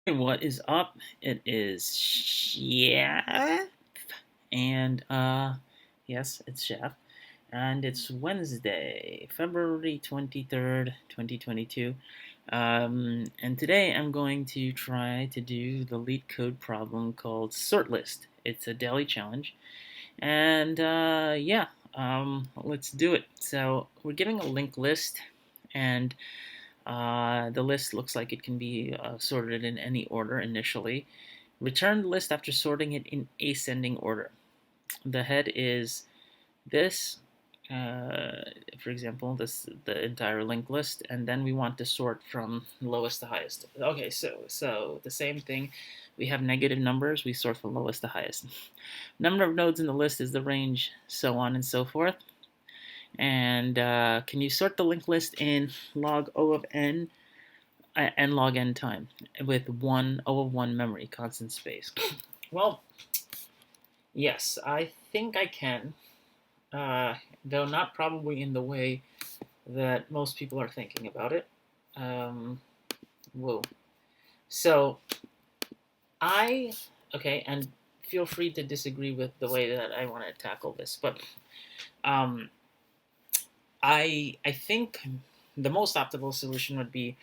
What is up? It is Shaf, and yes, it's Shaf, and it's Wednesday, February 23rd, 2022. And today I'm going to try to do the Leetcode problem called sort list. It's a daily challenge, and yeah, let's do it. So we're giving a linked list, and the list looks like it can be sorted in any order initially. Return the list after sorting it in ascending order. The head is this, uh, for example, this the entire linked list, and then we want to sort from lowest to highest. Okay, so the same thing. We have negative numbers. We sort from lowest to highest. Number of nodes in the list is the range, so on and so forth. And can you sort the linked list in log O of n and log n time with one O of 1 memory, constant space? Well, yes, I think I can, uh, though not probably in the way that most people are thinking about it. Um, whoa. So I, okay, and feel free to disagree with the way that I want to tackle this, but um, I think the most optimal solution would be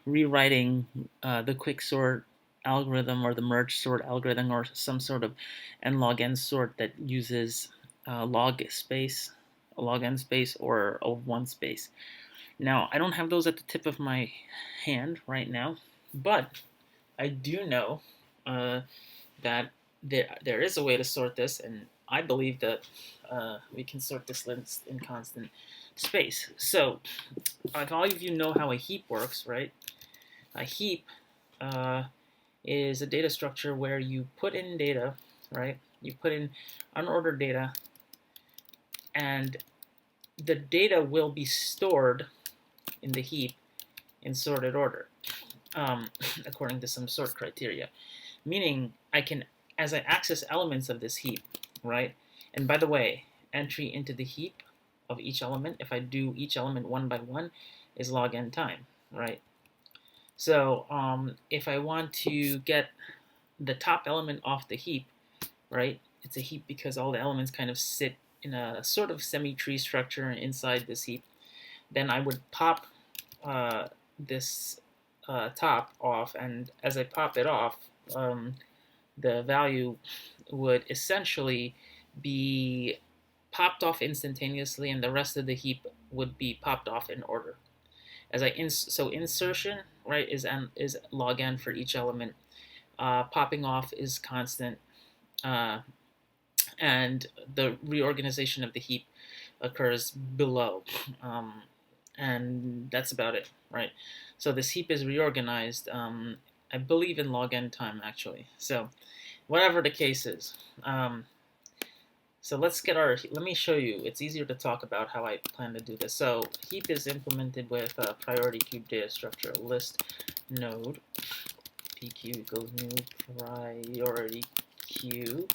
rewriting the quicksort algorithm or the merge sort algorithm or some sort of n log n sort that uses log n space or O1 space. Now, I don't have those at the tip of my hand right now, but I do know uh, that there is a way to sort this, and I believe that we can sort this list in constant space. So, if all of you know how a heap works, right? A heap uh, is a data structure where you put in data, right? You put in unordered data, and the data will be stored in the heap in sorted order, um, according to some sort criteria. Meaning, I can, as I access elements of this heap, right? And by the way, entry into the heap of each element, if I do each element one by one, is log n time, right? So if I want to get the top element off the heap, right? It's a heap because all the elements kind of sit in a sort of semi-tree structure inside this heap. Then I would pop this top off, and as I pop it off, the value would essentially be popped off instantaneously, and the rest of the heap would be popped off in order. So insertion, right, is log n for each element. Popping off is constant, uh, and the reorganization of the heap occurs below. Um, and that's about it, right? So this heap is reorganized, I believe, in log n time, actually. So whatever the case is. So let me show you. It's easier to talk about how I plan to do this. So heap is implemented with a priority cube data structure list node. PQ equals new priority queue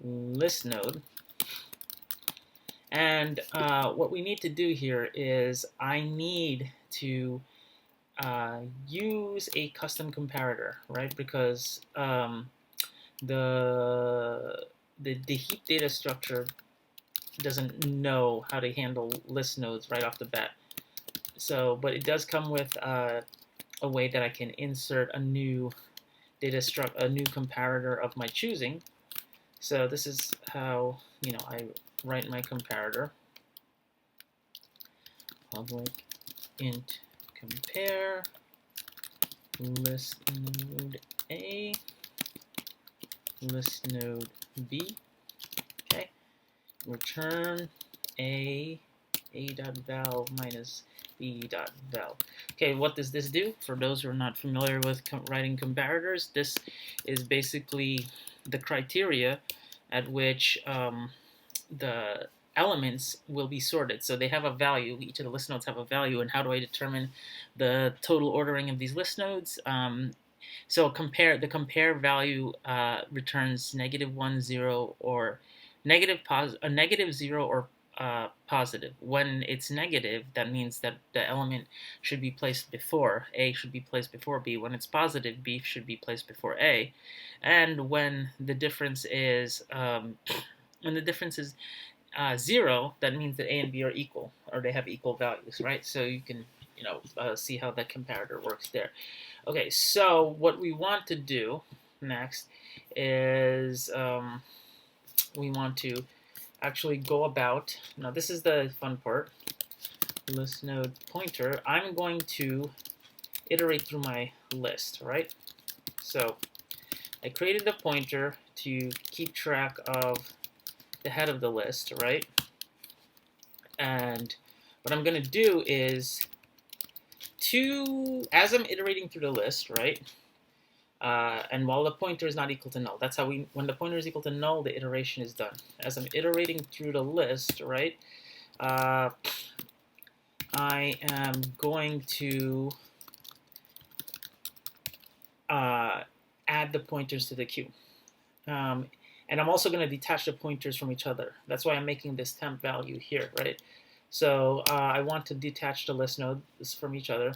list node. And what we need to do here is I need to use a custom comparator, right? Because the heap data structure doesn't know how to handle list nodes right off the bat. So, but it does come with a way that I can insert a new a new comparator of my choosing. So this is how I write my comparator. Public int compare list node A, list node B. Okay, return a.val minus b.val. Okay, what does this do? For those who are not familiar with writing comparators, this is basically the criteria at which the elements will be sorted. So they have a value. Each of the list nodes have a value. And how do I determine the total ordering of these list nodes? So the compare value returns -1, 0, or negative 0 or positive. When it's negative, that means that the element should be placed before A should be placed before B. When it's positive, B should be placed before A. And when the difference is zero, that means that A and B are equal, or they have equal values, right? So you can see how that comparator works there. Okay, so what we want to do next is we want to actually go about, now this is the fun part, list node pointer. I'm going to iterate through my list, right? So I created a pointer to keep track of the head of the list, right? And what I'm going to do is as I'm iterating through the list, right? And while the pointer is not equal to null, that's how when the pointer is equal to null, the iteration is done. As I'm iterating through the list, right, I am going to add the pointers to the queue. And I'm also going to detach the pointers from each other. That's why I'm making this temp value here, right? So I want to detach the list nodes from each other.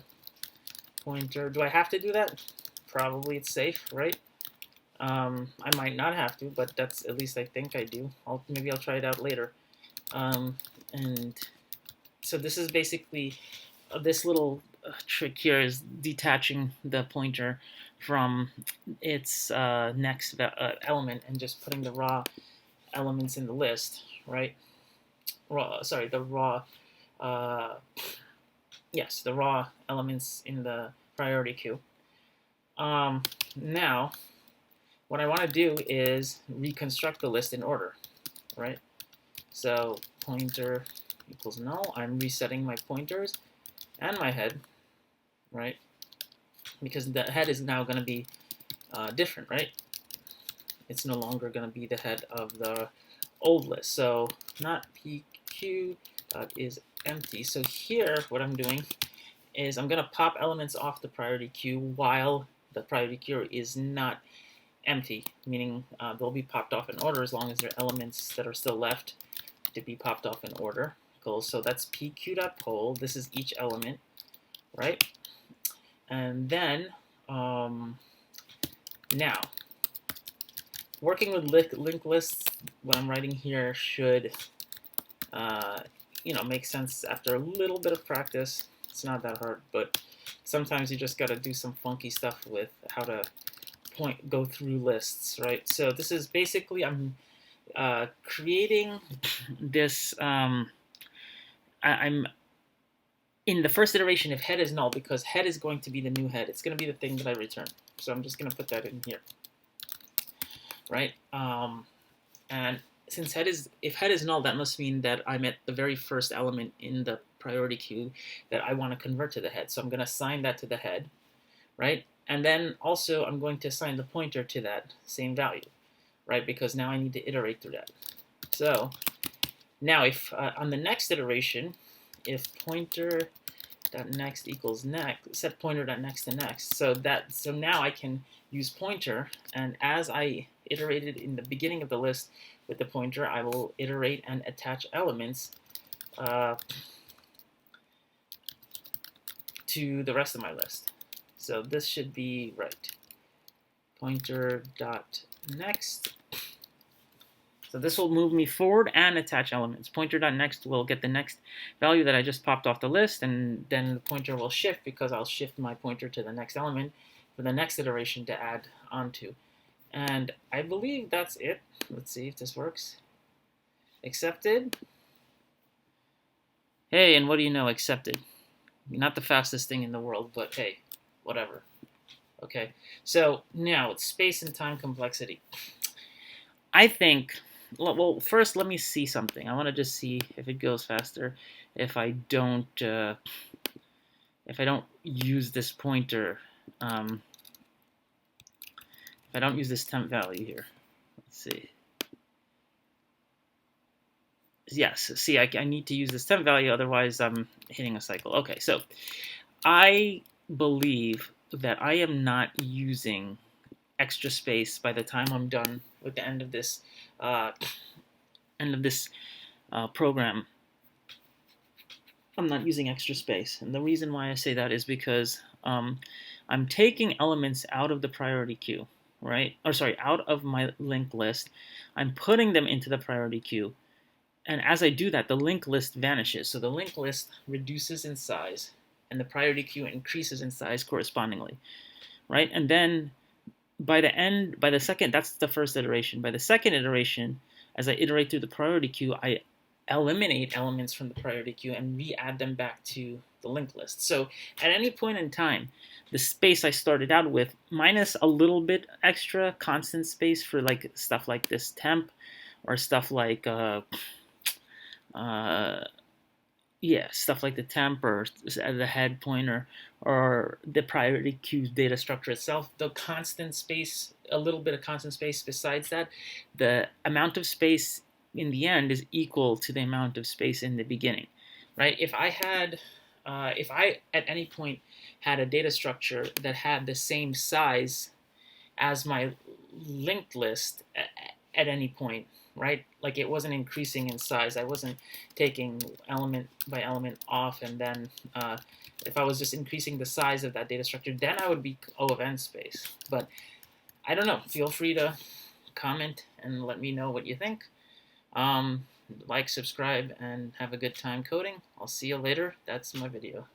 Pointer, do I have to do that? Probably it's safe, right? I might not have to, but that's at least I think I do. Maybe I'll try it out later. And so this is basically this little trick here is detaching the pointer from its next element and just putting the raw elements in the list, right? The raw elements in the priority queue. Now, what I want to do is reconstruct the list in order, right? So pointer equals null. I'm resetting my pointers and my head, right? Because the head is now going to be different, right? It's no longer going to be the head of the old list. So not pq is empty. So here, what I'm doing is I'm going to pop elements off the priority queue while the priority queue is not empty, meaning they'll be popped off in order as long as there are elements that are still left to be popped off in order. Cool. So that's pq.poll. This is each element, right? And then now, working with linked lists, what I'm writing here should make sense after a little bit of practice. It's not that hard, but sometimes you just got to do some funky stuff with how to go through lists, right? So this is basically I'm creating this. I'm in the first iteration if head is null, because head is going to be the new head. It's going to be the thing that I return. So I'm just going to put that in here, right? And since if head is null, that must mean that I'm at the very first element in the priority queue that I want to convert to the head. So I'm going to assign that to the head, right? And then also I'm going to assign the pointer to that same value, right? Because now I need to iterate through that. So now if on the next iteration, if pointer.next equals next, set pointer.next to next. So now I can use pointer, and as I iterated in the beginning of the list with the pointer, I will iterate and attach elements to the rest of my list. So this should be right. Pointer.next. So this will move me forward and attach elements. Pointer.next will get the next value that I just popped off the list, and then the pointer will shift because I'll shift my pointer to the next element for the next iteration to add onto. And I believe that's it. Let's see if this works. Accepted. Hey, and what do you know? Accepted. Not the fastest thing in the world, but hey, whatever. Okay, so now it's space and time complexity. I think, well, first let me see something. I want to just see if it goes faster if I don't use this pointer. If I don't use this temp value here. Let's see. Yes, see, I need to use this temp value, otherwise I'm hitting a cycle. Okay, so I believe that I am not using extra space by the time I'm done with the end of this program, I'm not using extra space. And the reason why I say that is because I'm taking elements out of the priority queue, right? Or sorry, out of my linked list. I'm putting them into the priority queue. And as I do that, the linked list vanishes. So the linked list reduces in size, and the priority queue increases in size correspondingly, right? And then by the second, that's the first iteration. By the second iteration, as I iterate through the priority queue, I eliminate elements from the priority queue and re-add them back to the linked list. So at any point in time, the space I started out with, minus a little bit extra constant space for like stuff like this temp, or stuff like uh, yeah, stuff like the temp or the head pointer or the priority queue data structure itself, the constant space, a little bit of constant space besides that, the amount of space in the end is equal to the amount of space in the beginning, right? If I at any point had a data structure that had the same size as my linked list at any point, right? Like it wasn't increasing in size. I wasn't taking element by element off, and then if I was just increasing the size of that data structure, then I would be O of n space. But I don't know. Feel free to comment and let me know what you think. Like, subscribe, and have a good time coding. I'll see you later. That's my video.